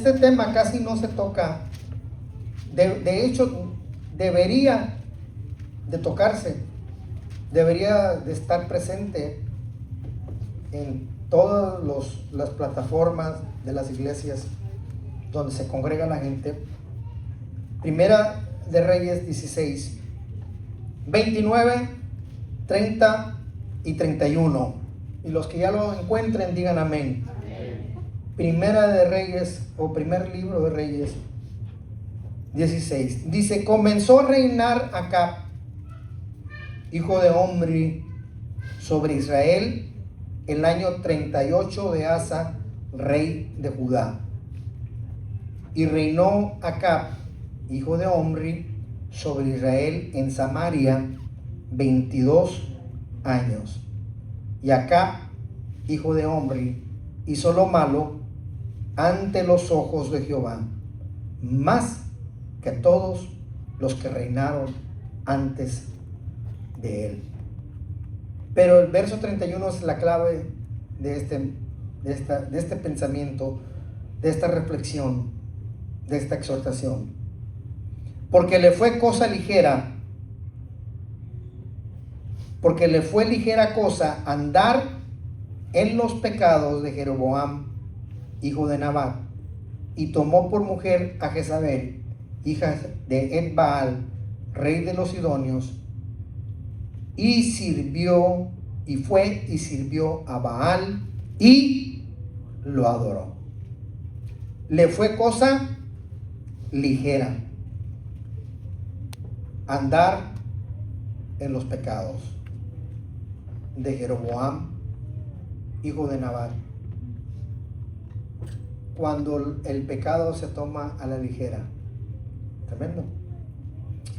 Este tema casi no se toca. De hecho, debería de tocarse, debería de estar presente en todas las plataformas de las iglesias donde se congrega la gente. Primera de Reyes 16, 29, 30 y 31. Y los que ya lo encuentren digan amén. Primera de Reyes, o primer libro de Reyes 16. Dice: comenzó a reinar Acab, hijo de Omri, sobre Israel el año 38 de Asa, rey de Judá. Y reinó Acab, hijo de Omri, sobre Israel en Samaria 22 años. Y Acab, hijo de Omri, hizo lo malo ante los ojos de Jehová, más que todos los que reinaron antes de él. Pero el verso 31 es la clave de este pensamiento, de esta reflexión, de esta exhortación. Porque le fue ligera cosa andar en los pecados de Jeroboam, hijo de Nabat, y tomó por mujer a Jezabel, hija de Etbaal, rey de los Sidonios, y sirvió a Baal y lo adoró. Le fue cosa ligera andar en los pecados de Jeroboam, hijo de Nabat. Cuando el pecado se toma a la ligera. Tremendo.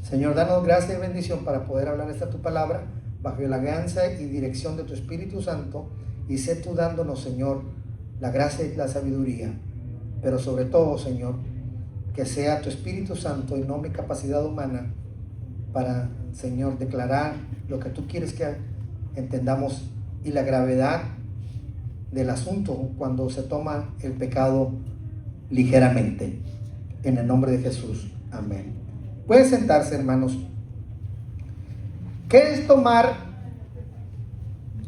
Señor, danos gracia y bendición para poder hablar esta tu palabra bajo la guianza y dirección de tu Espíritu Santo, y sé tú dándonos, Señor, la gracia y la sabiduría, pero sobre todo, Señor, que sea tu Espíritu Santo y no mi capacidad humana para, Señor, declarar lo que tú quieres que entendamos y la gravedad del asunto cuando se toma el pecado ligeramente. En el nombre de Jesús, amén. Pueden sentarse, hermanos. ¿Qué es tomar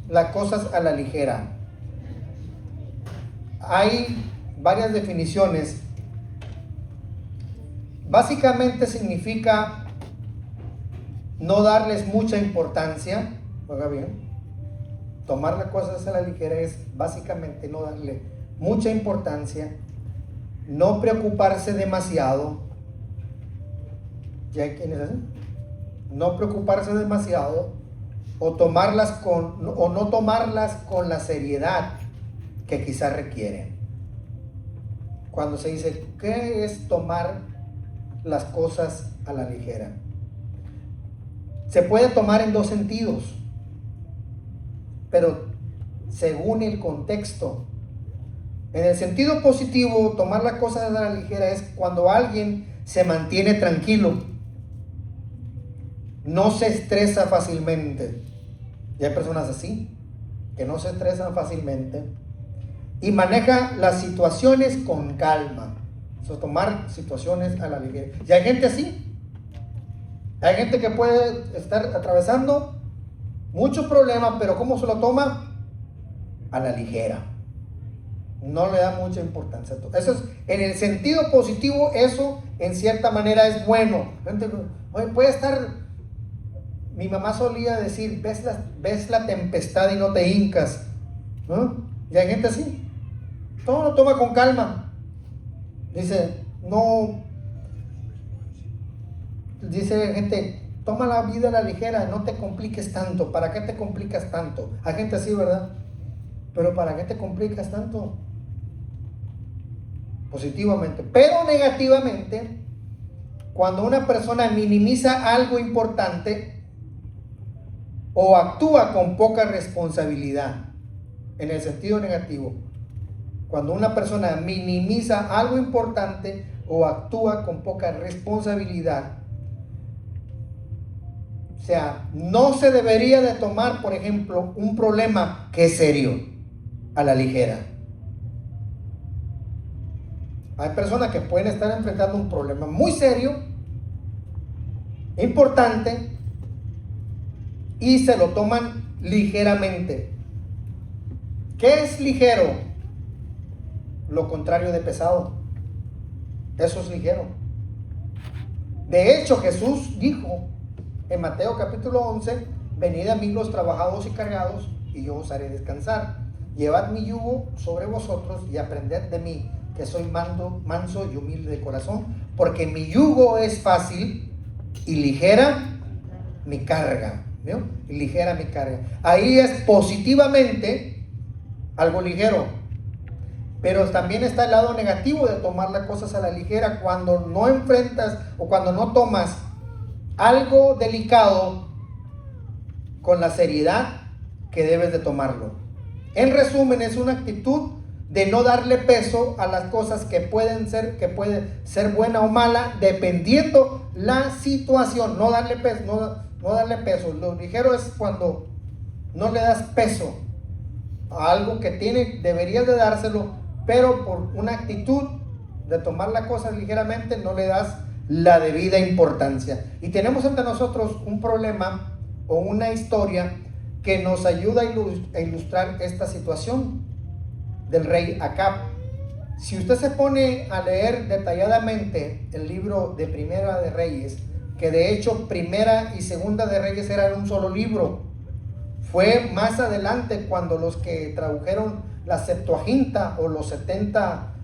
las cosas a la ligera? Hay varias definiciones. Básicamente significa no darles mucha importancia. Oiga bien, tomar las cosas a la ligera es básicamente no darle mucha importancia, no preocuparse demasiado. ¿Ya hay quienes hacen? No preocuparse demasiado, o no tomarlas con la seriedad que quizás requieren. Cuando se dice, ¿qué es tomar las cosas a la ligera? Se puede tomar en dos sentidos, pero según el contexto. En el sentido positivo, tomar las cosas a la ligera es cuando alguien se mantiene tranquilo, no se estresa fácilmente. Y hay personas así, que no se estresan fácilmente y maneja las situaciones con calma. Eso es tomar situaciones a la ligera. Y hay gente así. Hay gente que puede estar atravesando muchos problemas, pero ¿cómo se lo toma? A la ligera. No le da mucha importancia. Eso es, en el sentido positivo, eso en cierta manera es bueno. Gente, puede estar. Mi mamá solía decir, ves la tempestad y no te hincas, ¿no? Y hay gente así. Todo lo toma con calma. Dice gente, toma la vida a la ligera, no te compliques tanto. ¿Para qué te complicas tanto? Hay gente así, ¿verdad? Pero ¿para qué te complicas tanto? Positivamente. Pero negativamente, cuando una persona minimiza algo importante o actúa con poca responsabilidad, en el sentido negativo, cuando una persona minimiza algo importante o actúa con poca responsabilidad, o sea, no se debería de tomar, por ejemplo, un problema que es serio a la ligera. Hay personas que pueden estar enfrentando un problema muy serio, importante, y se lo toman ligeramente. ¿Qué es ligero? Lo contrario de pesado. Eso es ligero. De hecho, Jesús dijo en Mateo capítulo 11: venid a mí los trabajados y cargados, y yo os haré descansar. Llevad mi yugo sobre vosotros y aprended de mí, que soy manso y humilde de corazón, porque mi yugo es fácil y ligera mi carga. ¿Vio? Y ligera mi carga. Ahí es positivamente algo ligero. Pero también está el lado negativo de tomar las cosas a la ligera, cuando no enfrentas o cuando no tomas algo delicado con la seriedad que debes de tomarlo. En resumen, es una actitud de no darle peso a las cosas que pueden ser buena o mala, dependiendo la situación. No darle peso, no darle peso. Lo ligero es cuando no le das peso a algo que deberías de dárselo, pero por una actitud de tomar las cosas ligeramente no le das la debida importancia. Y tenemos ante nosotros un problema o una historia que nos ayuda a ilustrar esta situación del rey Acab. Si usted se pone a leer detalladamente el libro de Primera de Reyes, que de hecho Primera y Segunda de Reyes eran un solo libro, fue más adelante cuando los que tradujeron la Septuaginta o los 70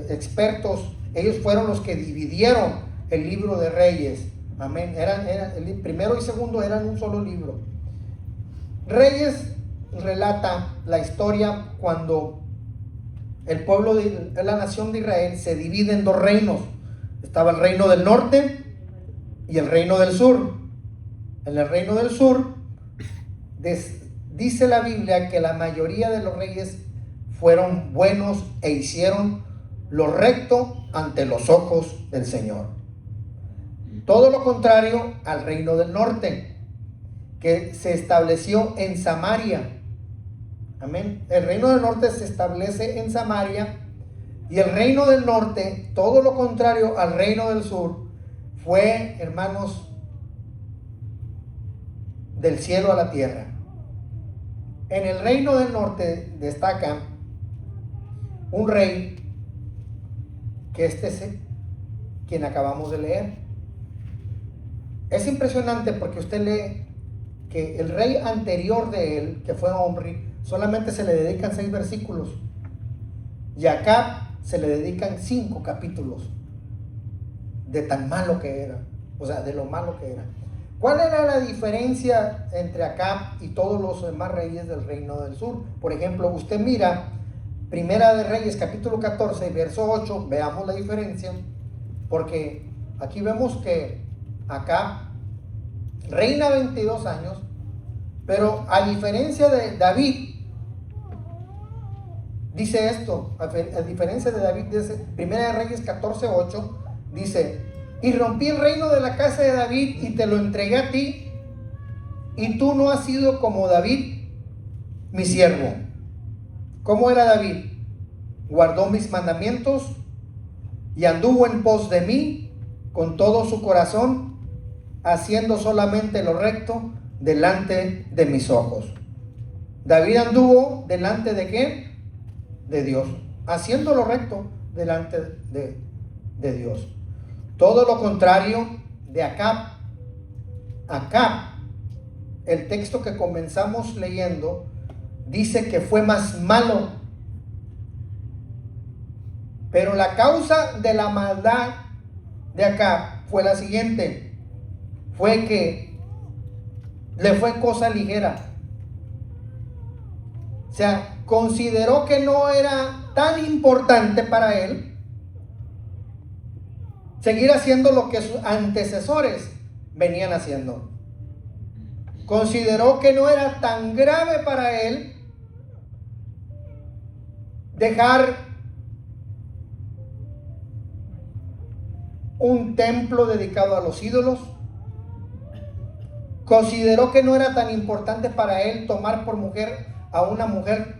expertos, ellos fueron los que dividieron el libro de Reyes. Amén. El primero y segundo eran un solo libro. Reyes relata la historia cuando el pueblo de la nación de Israel se divide en dos reinos. Estaba el reino del norte y el reino del sur. En el reino del sur dice la Biblia que la mayoría de los reyes fueron buenos e hicieron lo recto ante los ojos del Señor. Todo lo contrario al reino del norte, que se estableció en Samaria. Amén. El reino del norte se establece en Samaria, y el reino del norte, todo lo contrario al reino del sur, fue, hermanos, del cielo a la tierra. En el reino del norte destaca un rey que es quien acabamos de leer. Es impresionante porque usted lee que el rey anterior de él, que fue Omri, solamente se le dedican 6 versículos, y a Acab se le dedican 5 capítulos de tan malo que era, o sea, de lo malo que era. ¿Cuál era la diferencia entre Acab y todos los demás reyes del reino del sur? Por ejemplo, usted mira Primera de Reyes capítulo 14 verso 8, veamos la diferencia, porque aquí vemos que Acab reina 22 años, pero a diferencia de David, dice esto, a diferencia de David, dice Primera de Reyes 14, 8, dice: y rompí el reino de la casa de David y te lo entregué a ti, y tú no has sido como David, mi siervo. ¿Cómo era David? Guardó mis mandamientos y anduvo en pos de mí con todo su corazón, haciendo solamente lo recto delante de mis ojos. David anduvo delante de ¿qué? De Dios, haciendo lo recto delante de Dios. Todo lo contrario de Acab. Acab, el texto que comenzamos leyendo, dice que fue más malo. Pero la causa de la maldad de Acab fue la siguiente: fue que le fue cosa ligera. O sea, consideró que no era tan importante para él seguir haciendo lo que sus antecesores venían haciendo. Consideró que no era tan grave para él dejar un templo dedicado a los ídolos. Consideró que no era tan importante para él tomar por mujer a una mujer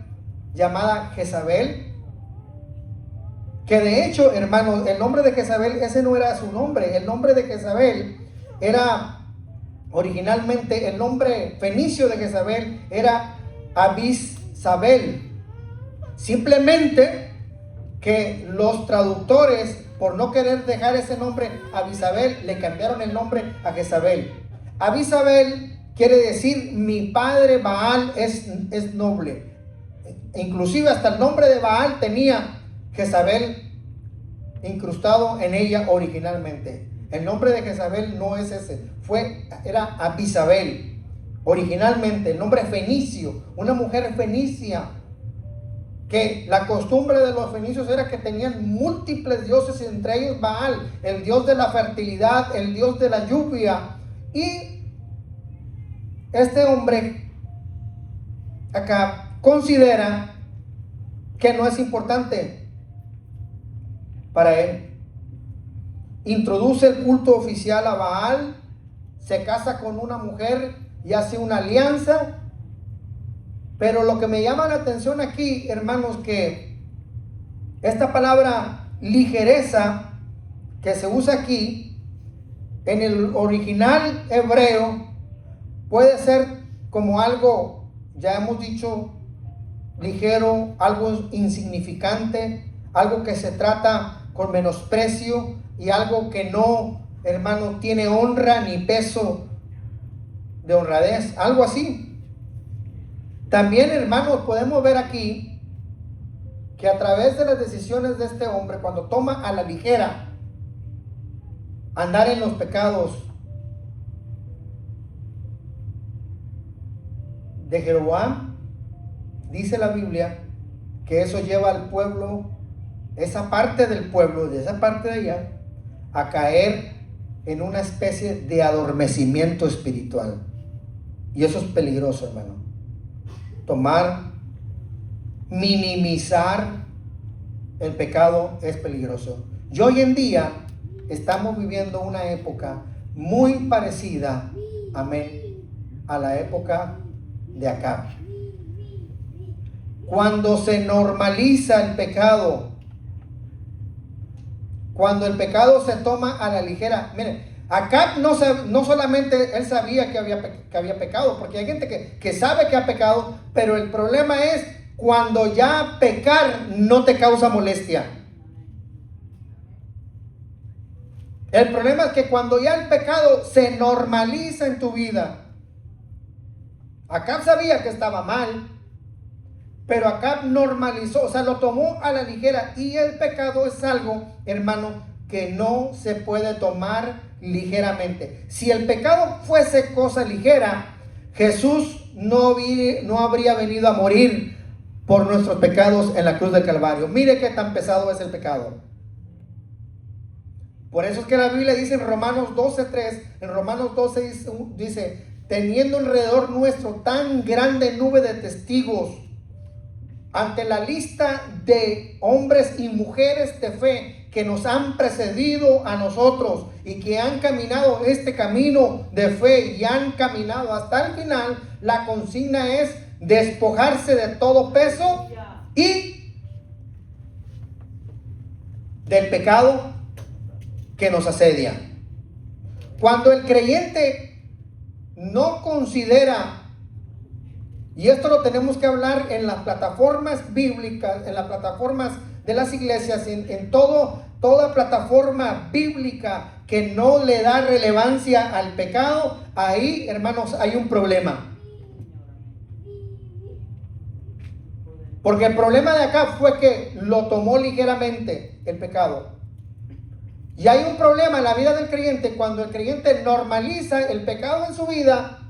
llamada Jezabel. Que de hecho, hermanos, el nombre de Jezabel, ese no era su nombre. El nombre de Jezabel era originalmente, el nombre fenicio de Jezabel era Abisabel. Simplemente que los traductores, por no querer dejar ese nombre Abisabel, le cambiaron el nombre a Jezabel. Abisabel quiere decir mi padre Baal es noble. Inclusive hasta el nombre de Baal tenía Jezabel incrustado en ella originalmente. El nombre de Jezabel no es ese, era Abisabel originalmente, el nombre fenicio, una mujer fenicia, que la costumbre de los fenicios era que tenían múltiples dioses, entre ellos Baal, el dios de la fertilidad, el dios de la lluvia. Y este hombre acá considera que no es importante para él. Introduce el culto oficial a Baal, se casa con una mujer y hace una alianza. Pero lo que me llama la atención aquí, hermanos, que esta palabra ligereza que se usa aquí, en el original hebreo, puede ser como algo, ya hemos dicho, ligero, algo insignificante, algo que se trata con menosprecio y algo que no, hermano, tiene honra ni peso de honradez, algo así. También, hermanos, podemos ver aquí que a través de las decisiones de este hombre, cuando toma a la ligera andar en los pecados de Jeroboam, dice la Biblia que eso lleva al pueblo, esa parte del pueblo, de esa parte de allá, a caer en una especie de adormecimiento espiritual. Y eso es peligroso, hermano. Minimizar el pecado es peligroso. Y hoy en día estamos viviendo una época muy parecida, amén, a la época de Acab. Cuando se normaliza el pecado, cuando el pecado se toma a la ligera. Miren, Acab no solamente él sabía que había pecado, porque hay gente que sabe que ha pecado, pero el problema es cuando ya pecar no te causa molestia. El problema es que cuando ya el pecado se normaliza en tu vida. Acab sabía que estaba mal, pero Acab normalizó, o sea, lo tomó a la ligera. Y el pecado es algo, hermano, que no se puede tomar ligeramente. Si el pecado fuese cosa ligera, Jesús no habría venido a morir por nuestros pecados en la cruz del Calvario. Mire qué tan pesado es el pecado. Por eso es que la Biblia dice en Romanos 12:3, en Romanos 12 dice, teniendo alrededor nuestro tan grande nube de testigos, ante la lista de hombres y mujeres de fe que nos han precedido a nosotros y que han caminado este camino de fe y han caminado hasta el final, la consigna es despojarse de todo peso y del pecado que nos asedia. Cuando el creyente no considera, y esto lo tenemos que hablar en las plataformas bíblicas, en las plataformas de las iglesias, en toda plataforma bíblica que no le da relevancia al pecado, ahí, hermanos, hay un problema. Porque el problema de acá fue que lo tomó ligeramente el pecado. Y hay un problema en la vida del creyente cuando el creyente normaliza el pecado en su vida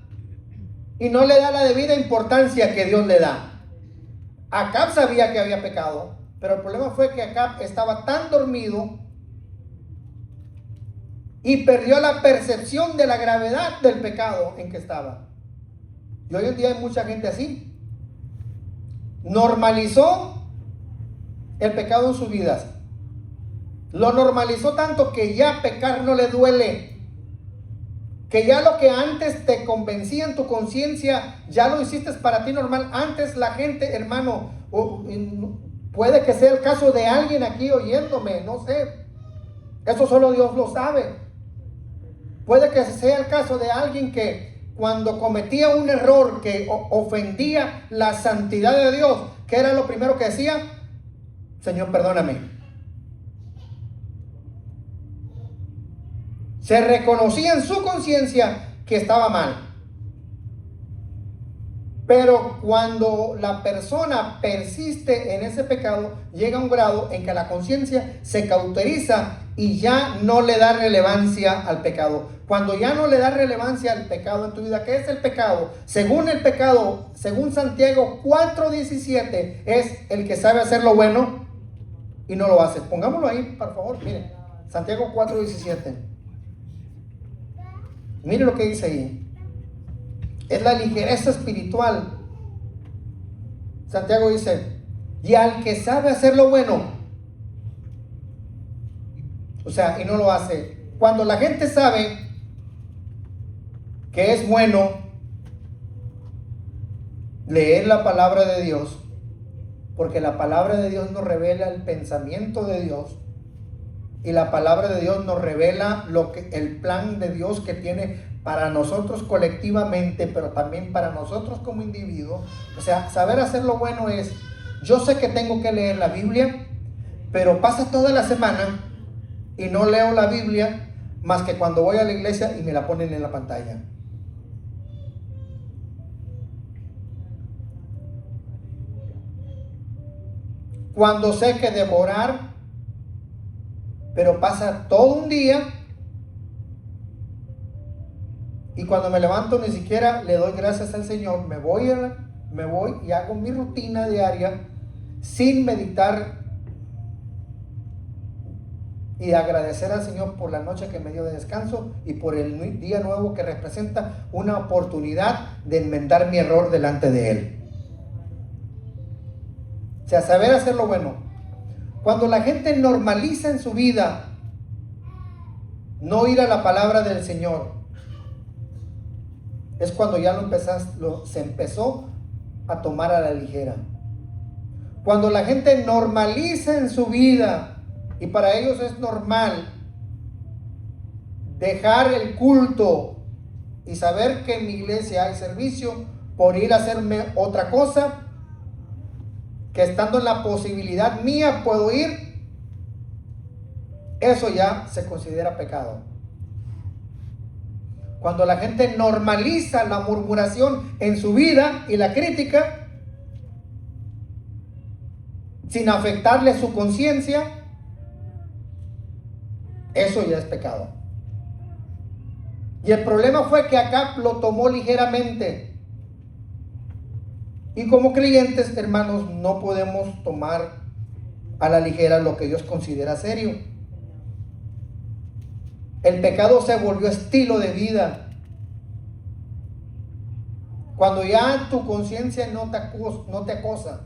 y no le da la debida importancia que Dios le da. Acab sabía que había pecado, pero el problema fue que Acab estaba tan dormido y perdió la percepción de la gravedad del pecado en que estaba. Y hoy en día hay mucha gente así. Normalizó el pecado en sus vidas. Lo normalizó tanto que ya pecar no le duele. Que ya lo que antes te convencía en tu conciencia, ya lo hiciste para ti normal. Antes la gente, hermano, Puede que sea el caso de alguien aquí oyéndome, no sé. Eso solo Dios lo sabe. Puede que sea el caso de alguien que cuando cometía un error que ofendía la santidad de Dios, ¿qué era lo primero que decía? Señor, perdóname. Se reconocía en su conciencia que estaba mal. Pero cuando la persona persiste en ese pecado, llega a un grado en que la conciencia se cauteriza y ya no le da relevancia al pecado. Cuando ya no le da relevancia al pecado en tu vida, ¿qué es el pecado? Según el pecado, según Santiago 4:17, es el que sabe hacer lo bueno y no lo hace. Pongámoslo ahí, por favor, miren. Santiago 4:17. Miren lo que dice ahí. Es la ligereza espiritual. Santiago dice, y al que sabe hacer lo bueno, o sea, y no lo hace. Cuando la gente sabe que es bueno leer la palabra de Dios, porque la palabra de Dios nos revela el pensamiento de Dios, y la palabra de Dios nos revela el plan de Dios que tiene para nosotros colectivamente, pero también para nosotros como individuos. O sea, saber hacer lo bueno es, yo sé que tengo que leer la Biblia, pero pasa toda la semana y no leo la Biblia más que cuando voy a la iglesia y me la ponen en la pantalla. Cuando sé que debo orar, pero pasa todo un día y cuando me levanto ni siquiera le doy gracias al Señor. Me voy y hago mi rutina diaria sin meditar y agradecer al Señor por la noche que me dio de descanso y por el día nuevo que representa una oportunidad de enmendar mi error delante de Él. O sea, saber hacer lo bueno. Cuando la gente normaliza en su vida no ir a la palabra del Señor, es cuando ya se empezó a tomar a la ligera. Cuando la gente normaliza en su vida, y para ellos es normal dejar el culto y saber que en mi iglesia hay servicio por ir a hacerme otra cosa, que estando en la posibilidad mía puedo ir, eso ya se considera pecado. Cuando la gente normaliza la murmuración en su vida y la crítica, sin afectarle su conciencia, eso ya es pecado. Y el problema fue que Acab lo tomó ligeramente. Y como creyentes, hermanos, no podemos tomar a la ligera lo que Dios considera serio. El pecado se volvió estilo de vida. Cuando ya tu conciencia no te acosa.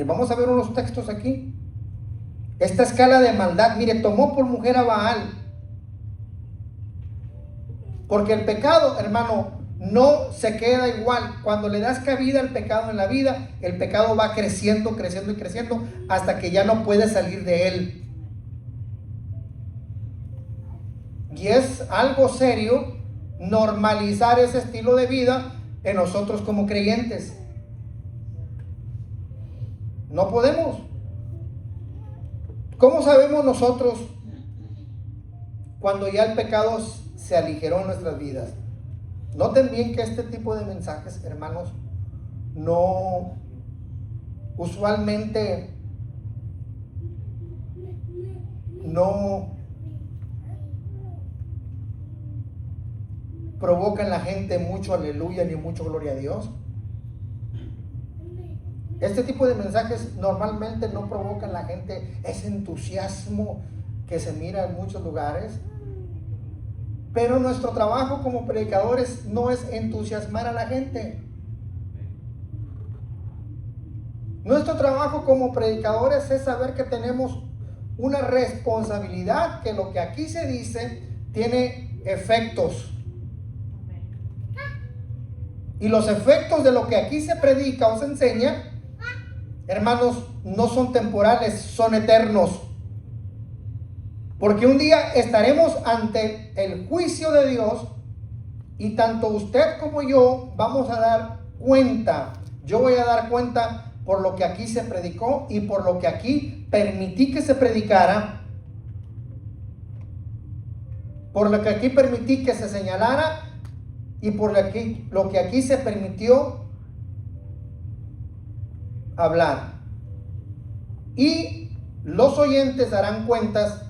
Vamos a ver unos textos aquí. Esta escala de maldad, mire, tomó por mujer a Baal. Porque el pecado, hermano, no se queda igual. Cuando le das cabida al pecado en la vida, el pecado va creciendo, creciendo y creciendo hasta que ya no puede salir de él. Y es algo serio normalizar ese estilo de vida en nosotros como creyentes. No podemos. ¿Cómo sabemos nosotros cuando ya el pecado se aligeró en nuestras vidas? Noten bien que este tipo de mensajes, hermanos, no usualmente no provoca en la gente mucho aleluya ni mucho gloria a Dios. Este tipo de mensajes normalmente no provoca en la gente ese entusiasmo que se mira en muchos lugares. Pero nuestro trabajo como predicadores no es entusiasmar a la gente. Nuestro trabajo como predicadores es saber que tenemos una responsabilidad, que lo que aquí se dice tiene efectos. Y los efectos de lo que aquí se predica o se enseña hermanos, no son temporales, son eternos. Porque un día estaremos ante el juicio de Dios y tanto usted como yo vamos a dar cuenta. Yo voy a dar cuenta por lo que aquí se predicó y por lo que aquí permití que se predicara, por lo que aquí permití que se señalara y por lo que aquí se permitió hablar. Y los oyentes darán cuentas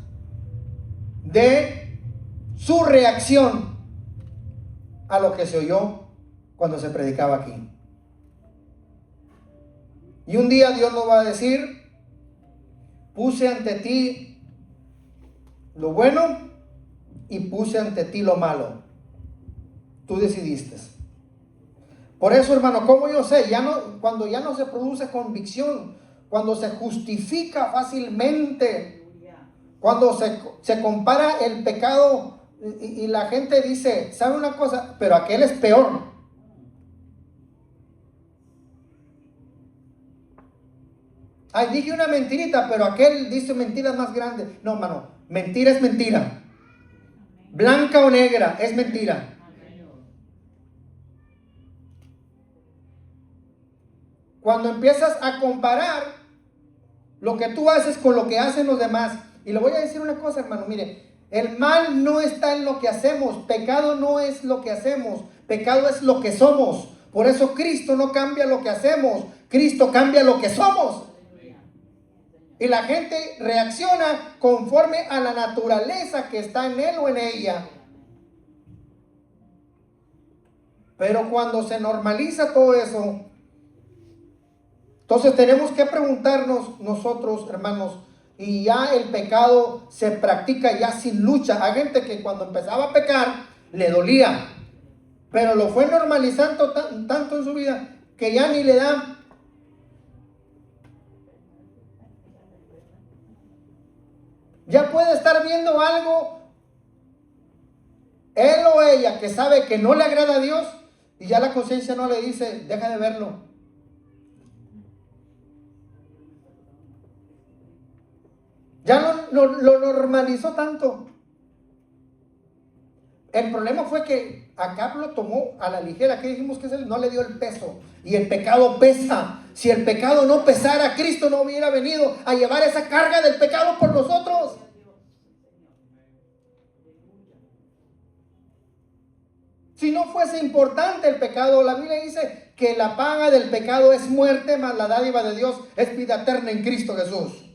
de su reacción a lo que se oyó cuando se predicaba aquí. Y un día Dios nos va a decir: puse ante ti lo bueno y puse ante ti lo malo. Tú decidiste. Por eso, hermano, como yo sé, cuando ya no se produce convicción, cuando se justifica fácilmente, cuando se compara el pecado y la gente dice, ¿sabe una cosa? Pero aquel es peor. Ay, dije una mentirita, pero aquel dice mentiras más grandes. No, hermano, mentira es mentira. Blanca o negra, es mentira. Cuando empiezas a comparar lo que tú haces con lo que hacen los demás. Y le voy a decir una cosa, hermano, mire, el mal no está en lo que hacemos. Pecado no es lo que hacemos. Pecado es lo que somos. Por eso Cristo no cambia lo que hacemos. Cristo cambia lo que somos. Y la gente reacciona conforme a la naturaleza que está en él o en ella. Pero cuando se normaliza todo eso, entonces tenemos que preguntarnos nosotros, hermanos, y ya el pecado se practica ya sin lucha. Hay gente que cuando empezaba a pecar le dolía, pero lo fue normalizando tanto en su vida que ya ni le da. Ya puede estar viendo algo, él o ella, que sabe que no le agrada a Dios, y ya la conciencia no le dice, deja de verlo. Ya lo normalizó tanto. El problema fue que Acab lo tomó a la ligera. ¿Qué dijimos que no le dio el peso? Y el pecado pesa. Si el pecado no pesara, Cristo no hubiera venido a llevar esa carga del pecado por nosotros. Si no fuese importante el pecado, la Biblia dice que la paga del pecado es muerte, mas la dádiva de Dios es vida eterna en Cristo Jesús.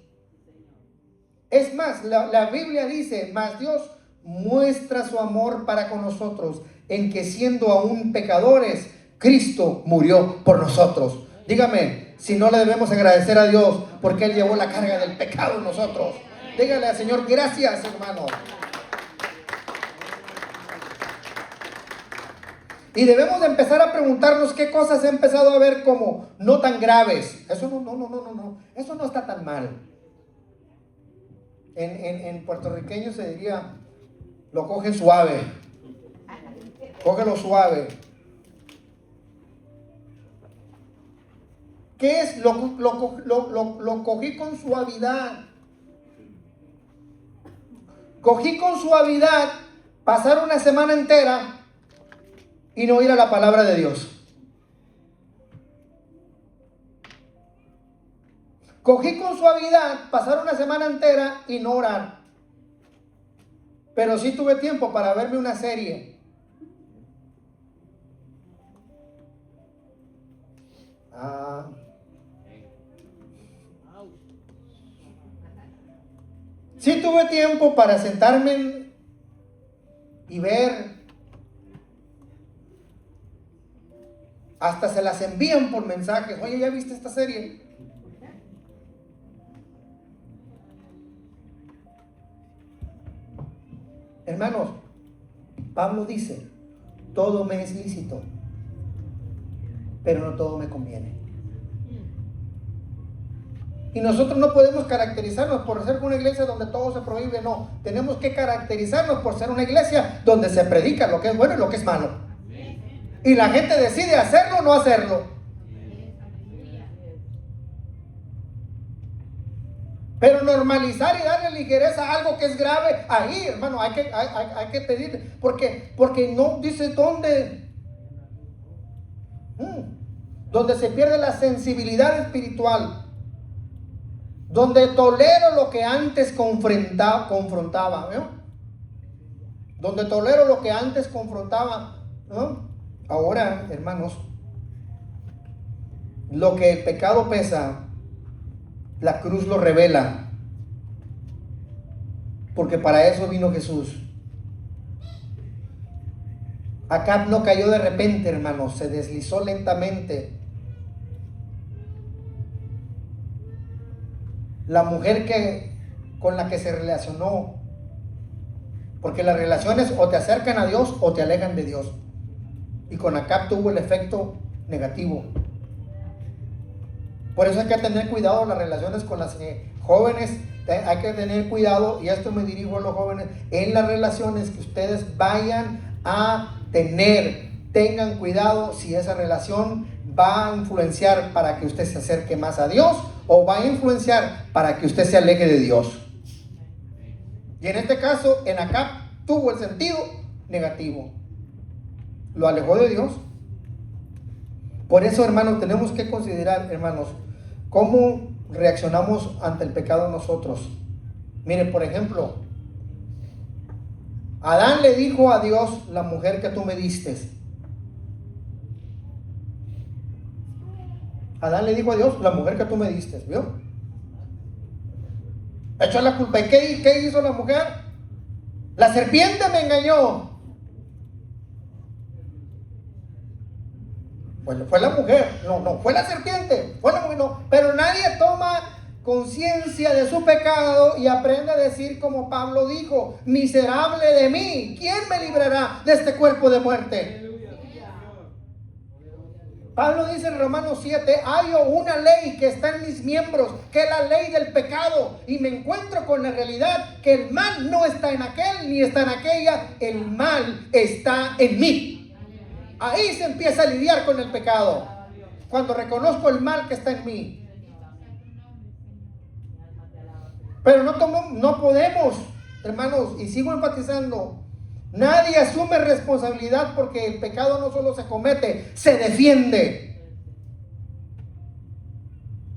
Es más, la Biblia dice, mas Dios muestra su amor para con nosotros, en que siendo aún pecadores, Cristo murió por nosotros. Dígame, si no le debemos agradecer a Dios, porque Él llevó la carga del pecado en nosotros. Dígale al Señor, gracias, hermano. Y debemos de empezar a preguntarnos qué cosas he empezado a ver como no tan graves. Eso no, eso no está tan mal. En puertorriqueño se diría, lo coge suave. Cógelo suave. ¿Qué es? Lo cogí con suavidad. Cogí con suavidad pasar una semana entera y no ir a la palabra de Dios. Cogí con suavidad pasar una semana entera y no orar. Pero sí tuve tiempo para verme una serie. Sí tuve tiempo para sentarme y ver. Hasta se las envían por mensajes. Oye, ¿ya viste esta serie? Hermanos, Pablo dice, todo me es lícito, pero no todo me conviene. Y nosotros no podemos caracterizarnos por ser una iglesia donde todo se prohíbe, no. Tenemos que caracterizarnos por ser una iglesia donde se predica lo que es bueno y lo que es malo. Y la gente decide hacerlo o no hacerlo. Pero normalizar y darle ligereza a algo que es grave, ahí, hermano, hay que pedir, porque no dice dónde, donde se pierde la sensibilidad espiritual, donde tolero lo que antes confrontaba, ¿no? Donde tolero lo que antes confrontaba, ¿no? Ahora, hermanos, lo que el pecado pesa, la cruz lo revela, porque para eso vino Jesús. Acab no cayó de repente, hermanos, se deslizó lentamente. La mujer con la que se relacionó, porque las relaciones o te acercan a Dios o te alejan de Dios, y con Acab tuvo el efecto negativo. Por eso hay que tener cuidado las relaciones con las jóvenes. Hay que tener cuidado, y esto me dirijo a los jóvenes, en las relaciones que ustedes vayan a tener. Tengan cuidado si esa relación va a influenciar para que usted se acerque más a Dios, o va a influenciar para que usted se aleje de Dios. Y en este caso, en Acab tuvo el sentido negativo. Lo alejó de Dios. Por eso, hermanos, tenemos que considerar, hermanos, cómo reaccionamos ante el pecado nosotros. Miren, por ejemplo, Adán le dijo a Dios: la mujer que tú me diste. Adán le dijo a Dios: la mujer que tú me diste, ¿vio? Echó la culpa. ¿Y qué hizo la mujer? La serpiente me engañó. Bueno, fue la mujer, no fue la serpiente, fue la mujer, no. Pero nadie toma conciencia de su pecado y aprende a decir como Pablo dijo: miserable de mí, ¿quién me librará de este cuerpo de muerte? Pablo dice en Romanos 7: hallo una ley que está en mis miembros, que es la ley del pecado, y me encuentro con la realidad que el mal no está en aquel ni está en aquella, el mal está en mí. Ahí se empieza a lidiar con el pecado, cuando reconozco el mal que está en mí. Pero no podemos, hermanos, y sigo enfatizando, nadie asume responsabilidad, porque el pecado no solo se comete, se defiende.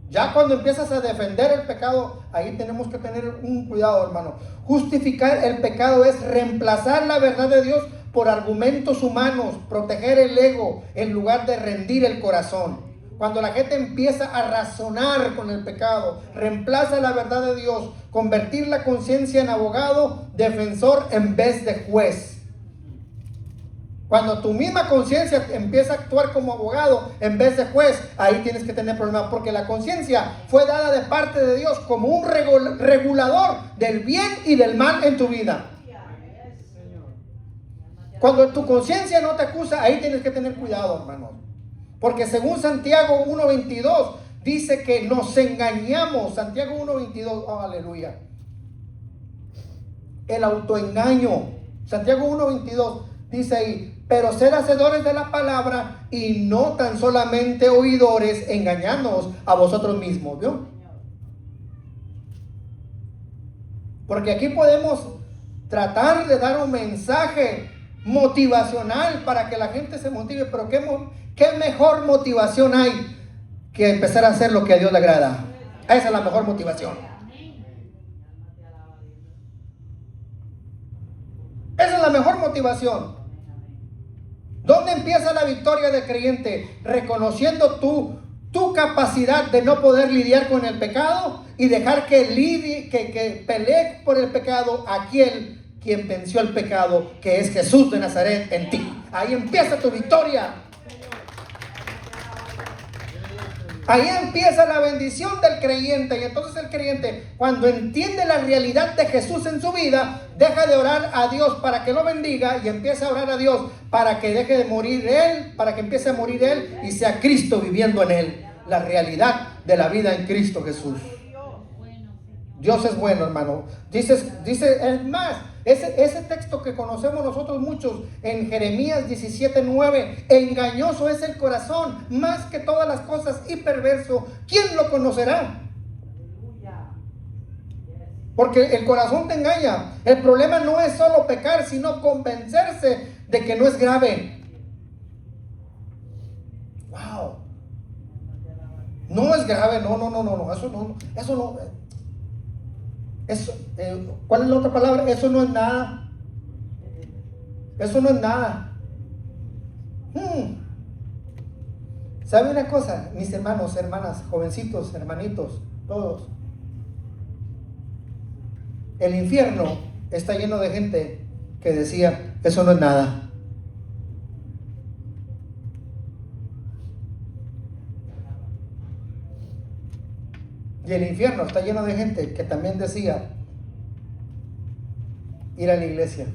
Ya cuando empiezas a defender el pecado, ahí tenemos que tener un cuidado, hermano. Justificar el pecado es reemplazar la verdad de Dios por argumentos humanos, proteger el ego en lugar de rendir el corazón. Cuando la gente empieza a razonar con el pecado, reemplaza la verdad de Dios, convertir la conciencia en abogado, defensor en vez de juez. Cuando tu misma conciencia empieza a actuar como abogado en vez de juez, ahí tienes que tener problemas, porque la conciencia fue dada de parte de Dios como un regulador del bien y del mal en tu vida. Cuando tu conciencia no te acusa, ahí tienes que tener cuidado, hermanos. Porque según Santiago 1:22, dice que nos engañamos. Santiago 1:22, oh, aleluya. El autoengaño. Santiago 1:22 dice ahí: pero ser hacedores de la palabra y no tan solamente oidores, engañándoos a vosotros mismos, ¿vio? Porque aquí podemos tratar de dar un mensaje motivacional para que la gente se motive, pero ¿qué mejor motivación hay que empezar a hacer lo que a Dios le agrada? Esa es la mejor motivación. Esa es la mejor motivación. ¿Dónde empieza la victoria del creyente? Reconociendo tu capacidad de no poder lidiar con el pecado y dejar que pelee por el pecado aquel quien venció el pecado, que es Jesús de Nazaret en ti. Ahí empieza tu victoria. Ahí empieza la bendición del creyente. Y entonces el creyente, cuando entiende la realidad de Jesús en su vida, deja de orar a Dios para que lo bendiga y empieza a orar a Dios para que deje de morir él, para que empiece a morir él y sea Cristo viviendo en él. La realidad de la vida en Cristo Jesús. Dios es bueno, hermano. Dice, es más, ese texto que conocemos nosotros muchos en Jeremías 17:9, engañoso es el corazón más que todas las cosas y perverso, ¿quién lo conocerá? Porque el corazón te engaña. El problema no es solo pecar, sino convencerse de que no es grave. Wow. No es grave, no, eso no. ¿Cuál es la otra palabra? Eso no es nada. Eso no es nada. ¿Sabe una cosa, mis hermanos, hermanas, jovencitos, hermanitos, todos? El infierno está lleno de gente que decía, eso no es nada. Y el infierno está lleno de gente que también decía ir a la iglesia.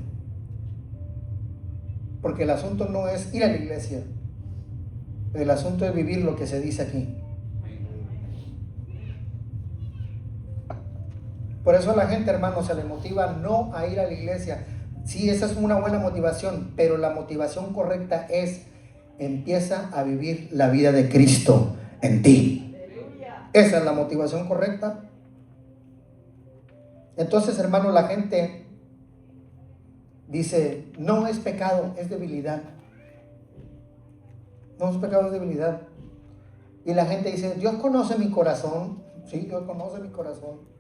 Porque el asunto no es ir a la iglesia. El asunto es vivir lo que se dice aquí. Por eso a la gente, hermano, se le motiva no a ir a la iglesia. Sí, esa es una buena motivación, pero la motivación correcta es: empieza a vivir la vida de Cristo en ti. Esa es la motivación correcta. Entonces, hermano, la gente dice, no es pecado, es debilidad. No es pecado, es debilidad. Y la gente dice, Dios conoce mi corazón. Sí, Dios conoce mi corazón.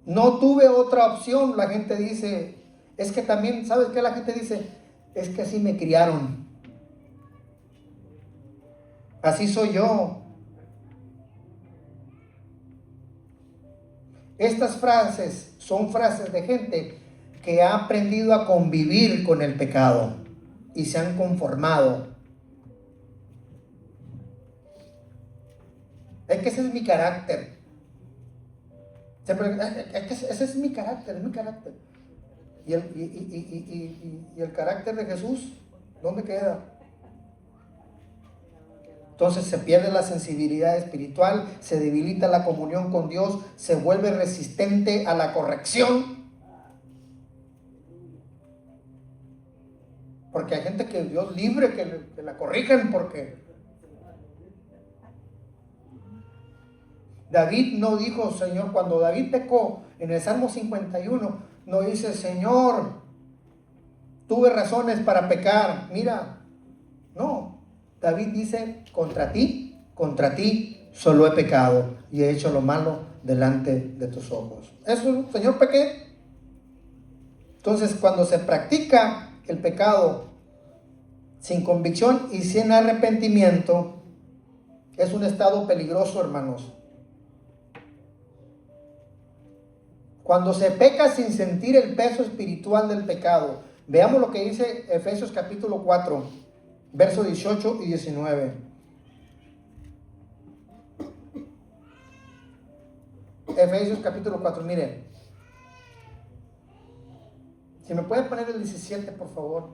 No tuve otra opción. La gente dice, es que también, ¿sabes qué? La gente dice, es que así me criaron. Así soy yo. Estas frases son frases de gente que ha aprendido a convivir con el pecado y se han conformado. Es que ese es mi carácter. Es que ese es mi carácter, es mi carácter. ¿Y el carácter de Jesús, dónde queda? Entonces se pierde la sensibilidad espiritual, se debilita la comunión con Dios, se vuelve resistente a la corrección. Porque hay gente que Dios libre que la corrijan, porque David no dijo, Señor, cuando David pecó en el Salmo 51, no dice, Señor, tuve razones para pecar. Mira, no. David dice, contra ti solo he pecado y he hecho lo malo delante de tus ojos. Eso, Señor, pequé. Entonces, cuando se practica el pecado sin convicción y sin arrepentimiento, es un estado peligroso, hermanos. Cuando se peca sin sentir el peso espiritual del pecado, veamos lo que dice Efesios capítulo 4, versos 18 y 19. Efesios capítulo 4, miren. Si me pueden poner el 17, por favor.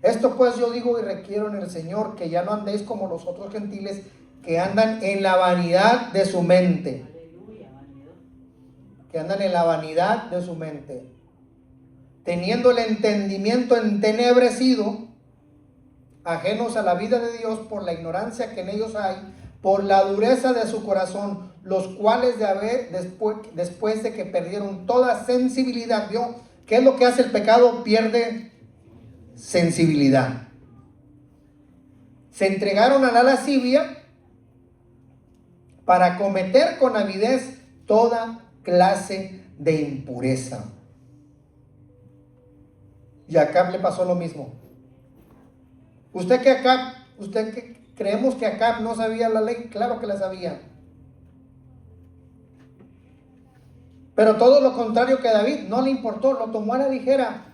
Esto pues yo digo y requiero en el Señor, que ya no andéis como los otros gentiles que andan en la vanidad de su mente. Que andan en la vanidad de su mente, teniendo el entendimiento entenebrecido, ajenos a la vida de Dios por la ignorancia que en ellos hay, por la dureza de su corazón, los cuales después de que perdieron toda sensibilidad, ¿vio? ¿Qué es lo que hace el pecado? Pierde sensibilidad. Se entregaron a la lascivia para cometer con avidez toda clase de impureza. Y a Acab le pasó lo mismo. Usted que creemos que Acab no sabía la ley, claro que la sabía. Pero todo lo contrario que David, no le importó, lo tomó a la ligera.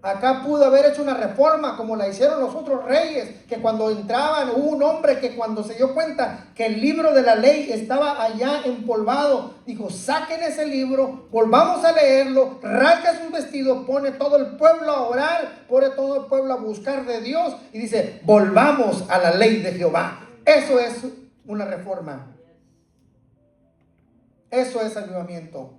Acá pudo haber hecho una reforma como la hicieron los otros reyes, que cuando entraban, hubo un hombre que cuando se dio cuenta que el libro de la ley estaba allá empolvado, dijo, saquen ese libro, volvamos a leerlo, rasga sus vestidos, pone todo el pueblo a orar, pone todo el pueblo a buscar de Dios y dice, volvamos a la ley de Jehová. Eso es una reforma. Eso es avivamiento.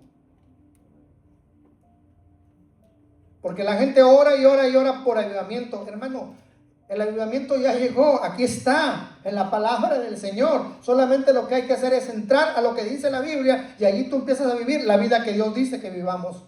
Porque la gente ora y ora y ora por avivamiento. Hermano, El avivamiento ya llegó, aquí está, en la palabra del Señor. Solamente lo que hay que hacer es entrar a lo que dice la Biblia y allí tú empiezas a vivir la vida que Dios dice que vivamos.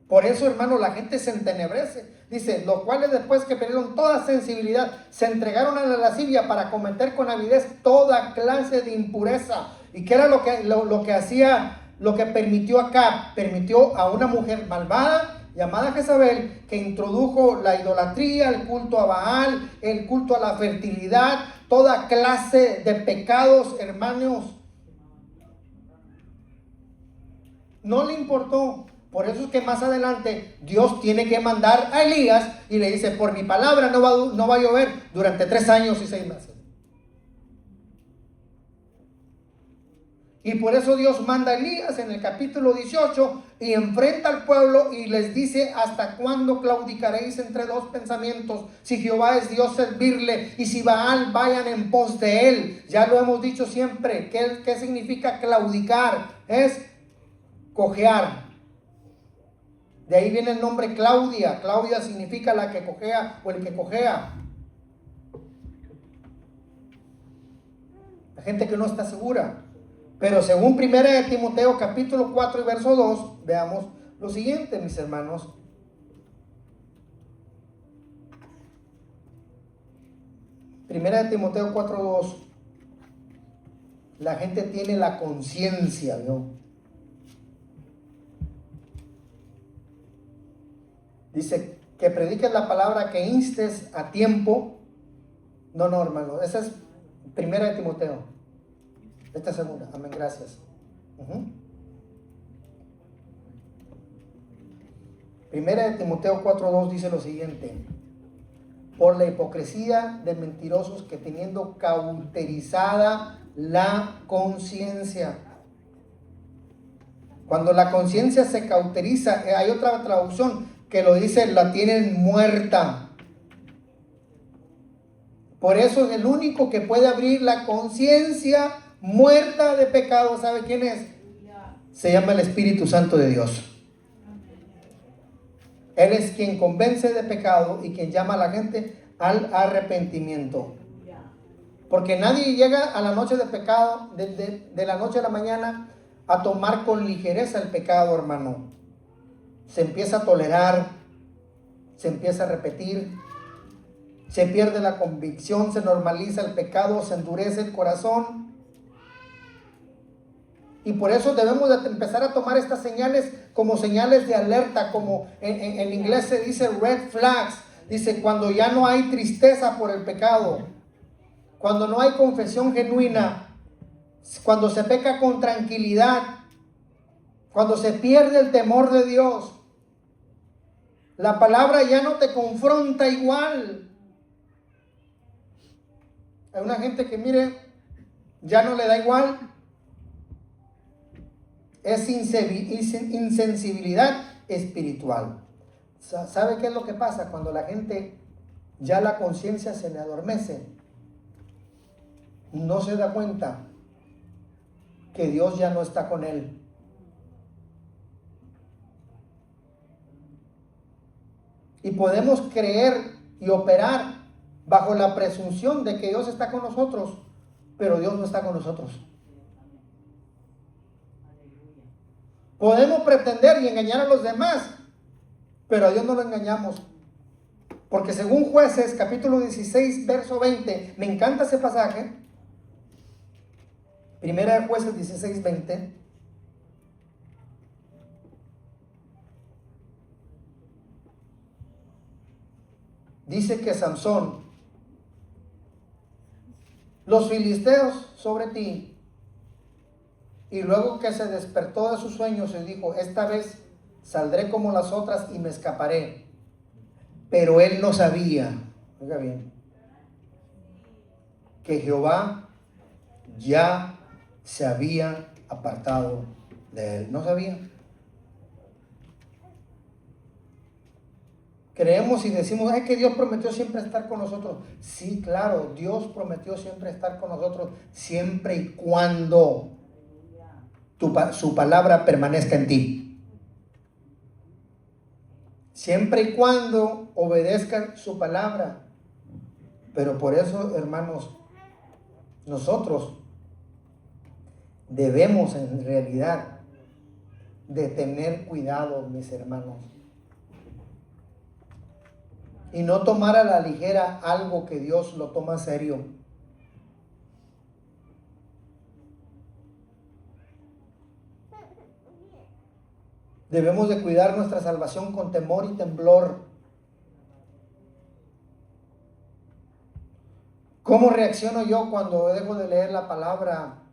Por eso, hermano, la gente se entenebrece. Dice, los cuales después que perdieron toda sensibilidad, se entregaron a la lascivia para cometer con avidez toda clase de impureza. ¿Y qué era lo que hacía, lo que permitió acá? Permitió a una mujer malvada llamada Jezabel, que introdujo la idolatría, el culto a Baal, el culto a la fertilidad, toda clase de pecados, hermanos. No le importó. Por eso es que más adelante Dios tiene que mandar a Elías y le dice, por mi palabra no va a llover durante 3 años y 6 meses. Y por eso Dios manda a Elías en el capítulo 18 y enfrenta al pueblo y les dice, ¿hasta cuándo claudicaréis entre dos pensamientos? Si Jehová es Dios, servirle, y si Baal, vayan en pos de él. Ya lo hemos dicho siempre. ¿Qué significa claudicar? Es cojear. De ahí viene el nombre Claudia. Claudia significa la que cojea o el que cojea. La gente que no está segura. Pero según 1 Timoteo capítulo 4 y verso 2, veamos lo siguiente, mis hermanos. 1 Timoteo 4:2. La gente tiene la conciencia, ¿no? Dice que prediques la palabra, que instes a tiempo. No, hermano, esa es 1 Timoteo. Esta segunda, amén, gracias. 1 Timoteo 4:2 dice lo siguiente: por la hipocresía de mentirosos que teniendo cauterizada la conciencia. Cuando la conciencia se cauteriza, hay otra traducción que lo dice, la tienen muerta. Por eso el único que puede abrir la conciencia muerta de pecado, ¿sabe quién es? Se llama el Espíritu Santo de Dios. Él es quien convence de pecado y quien llama a la gente al arrepentimiento. Porque nadie llega a la noche de pecado, de la noche a la mañana, a tomar con ligereza el pecado, hermano. Se empieza a tolerar, se empieza a repetir, se pierde la convicción, se normaliza el pecado, se endurece el corazón. Y por eso debemos de empezar a tomar estas señales como señales de alerta, como en inglés se dice red flags. Dice, cuando ya no hay tristeza por el pecado, cuando no hay confesión genuina, cuando se peca con tranquilidad, cuando se pierde el temor de Dios. La palabra ya no te confronta igual. Hay una gente que, mire, ya no le da igual. Es insensibilidad espiritual. ¿Sabe qué es lo que pasa? Cuando la gente ya la conciencia se le adormece, no se da cuenta que Dios ya no está con él. Y podemos creer y operar bajo la presunción de que Dios está con nosotros, pero Dios no está con nosotros. Podemos pretender y engañar a los demás, pero a Dios no lo engañamos. Porque según Jueces, capítulo 16, verso 20, me encanta ese pasaje. Primera de Jueces 16, 20. Dice que Sansón, los filisteos sobre ti. Y luego que se despertó de sus sueños y dijo, esta vez saldré como las otras y me escaparé. Pero él no sabía, oiga bien, que Jehová ya se había apartado de él. No sabía. Creemos y decimos, es que Dios prometió siempre estar con nosotros. Sí, claro, Dios prometió siempre estar con nosotros, siempre y cuando su palabra permanezca en ti. siempre y cuando obedezcan su palabra. Pero por eso, hermanos, nosotros debemos en realidad de tener cuidado, mis hermanos, y no tomar a la ligera algo que Dios lo toma serio. Debemos de cuidar nuestra salvación con temor y temblor. ¿Cómo reacciono yo cuando dejo de leer la palabra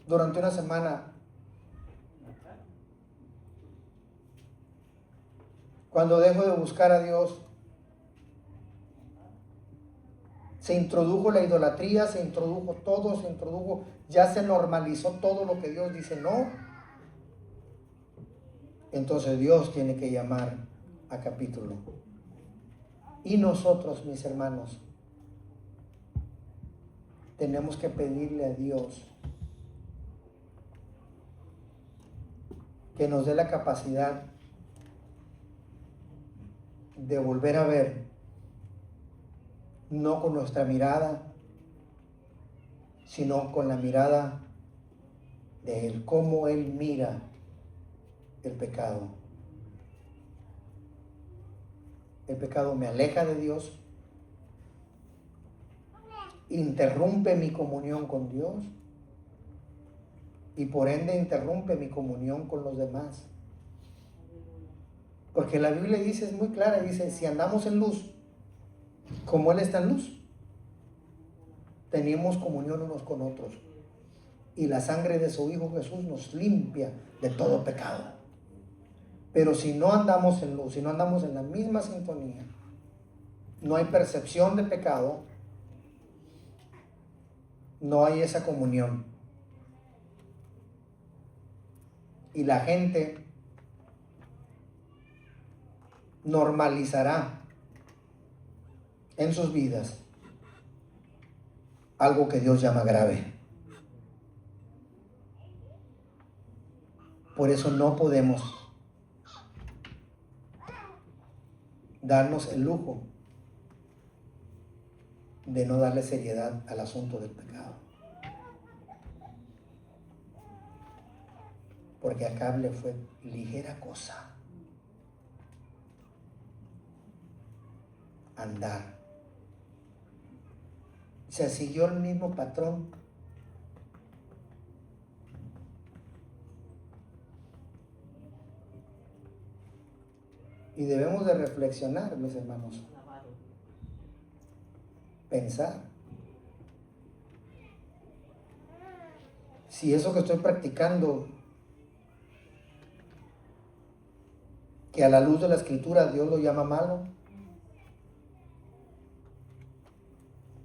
durante una semana? Cuando dejo de buscar a Dios. Se introdujo la idolatría, se introdujo todo, ya se normalizó todo lo que Dios dice no. Entonces Dios tiene que llamar a capítulo. Y nosotros, mis hermanos, tenemos que pedirle a Dios que nos dé la capacidad de volver a ver, no con nuestra mirada, sino con la mirada de Él, cómo Él mira el pecado. El pecado me aleja de Dios, interrumpe mi comunión con Dios y por ende interrumpe mi comunión con los demás. Porque la Biblia dice, es muy clara, dice, si andamos en luz, como Él está en luz, tenemos comunión unos con otros. Y la sangre de su Hijo Jesús nos limpia de todo pecado. Pero si no andamos en luz, si no andamos en la misma sintonía, no hay percepción de pecado, no hay esa comunión. Y la gente normalizará en sus vidas algo que Dios llama grave. Por eso no podemos darnos el lujo de no darle seriedad al asunto del pecado. Porque a Acab le fue ligera cosa andar. Se siguió el mismo patrón. Y debemos de reflexionar, mis hermanos. Pensar. Si eso que estoy practicando, que a la luz de la Escritura Dios lo llama malo,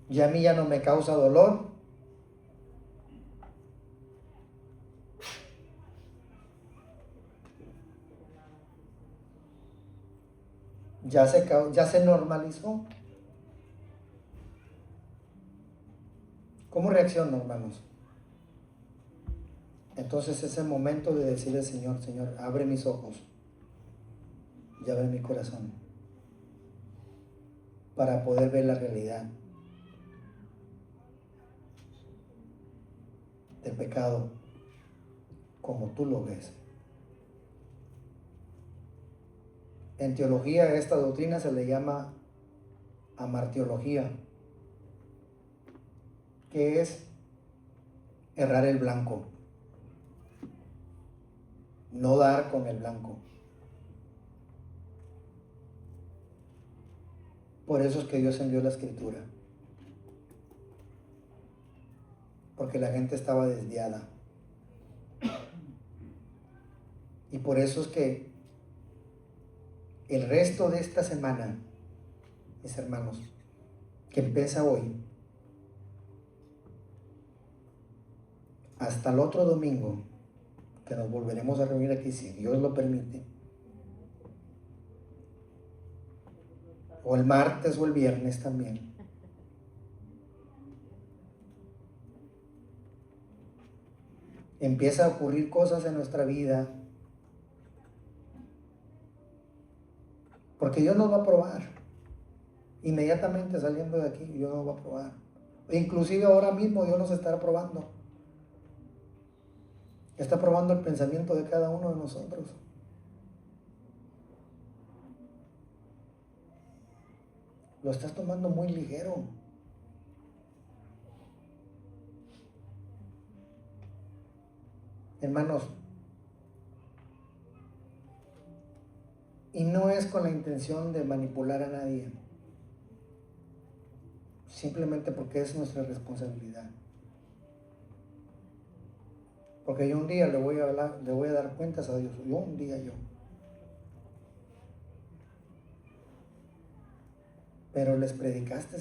ya a mí ya no me causa dolor, ya se normalizó. ¿Cómo reacciono, hermanos? Entonces es el momento de decirle al Señor, Señor, abre mis ojos y abre mi corazón para poder ver la realidad del pecado como tú lo ves. En teología esta doctrina se le llama amartiología, que es errar el blanco, no dar con el blanco. Por eso es que Dios envió la Escritura, porque la gente estaba desviada. Y por eso es que el resto de esta semana, mis hermanos, que empieza hoy, hasta el otro domingo, que nos volveremos a reunir aquí, si Dios lo permite, o el martes o el viernes también, empieza a ocurrir cosas en nuestra vida Porque Dios nos va a probar. Inmediatamente saliendo de aquí, Dios nos va a probar. Inclusive ahora mismo Dios nos estará probando. Está probando el pensamiento de cada uno de nosotros. Lo estás tomando muy ligero. Hermanos, y no es con la intención de manipular a nadie, simplemente porque es nuestra responsabilidad. Porque yo un día le voy a dar cuentas a Dios. Yo. Pero les predicaste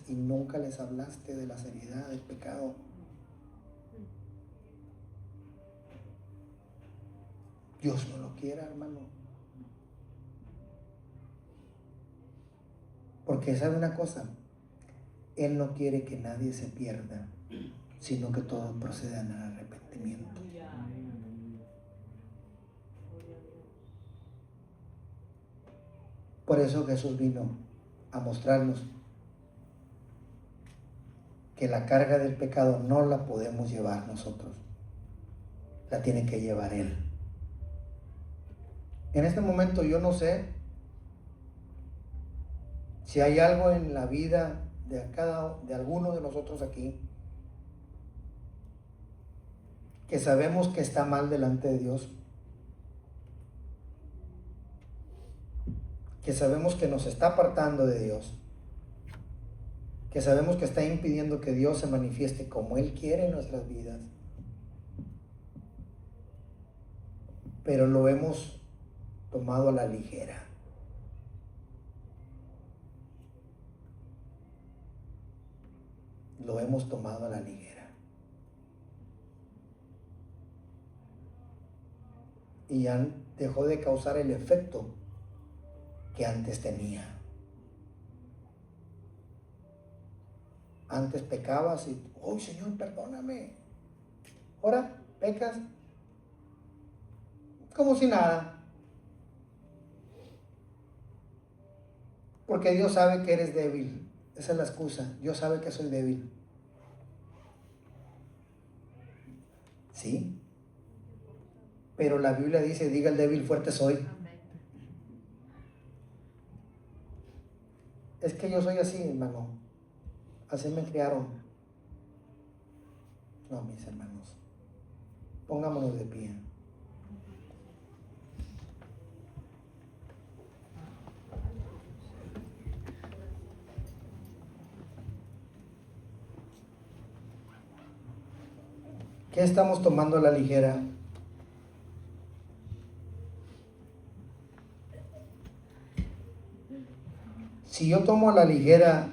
y nunca les hablaste de la seriedad del pecado. Dios no lo quiera, hermano. Porque sabe una cosa, Él no quiere que nadie se pierda, sino que todos procedan al arrepentimiento. Por eso Jesús vino a mostrarnos que la carga del pecado no la podemos llevar nosotros, la tiene que llevar Él. En este momento yo no sé si hay algo en la vida de alguno de nosotros aquí que sabemos que está mal delante de Dios, que sabemos que nos está apartando de Dios, que sabemos que está impidiendo que Dios se manifieste como Él quiere en nuestras vidas, pero lo hemos tomado a la ligera. Lo hemos tomado a la ligera. Y ya dejó de causar el efecto que antes tenía. Antes pecabas y, ¡oh, Señor, perdóname! Ahora pecas como si nada. Porque Dios sabe que eres débil. Esa es la excusa. Dios sabe que soy débil. ¿Sí? Pero la Biblia dice, diga el débil, fuerte soy. Es que yo soy así, hermano. Así me criaron. No, mis hermanos. Pongámonos de pie. ¿Qué estamos tomando a la ligera? Si yo tomo a la ligera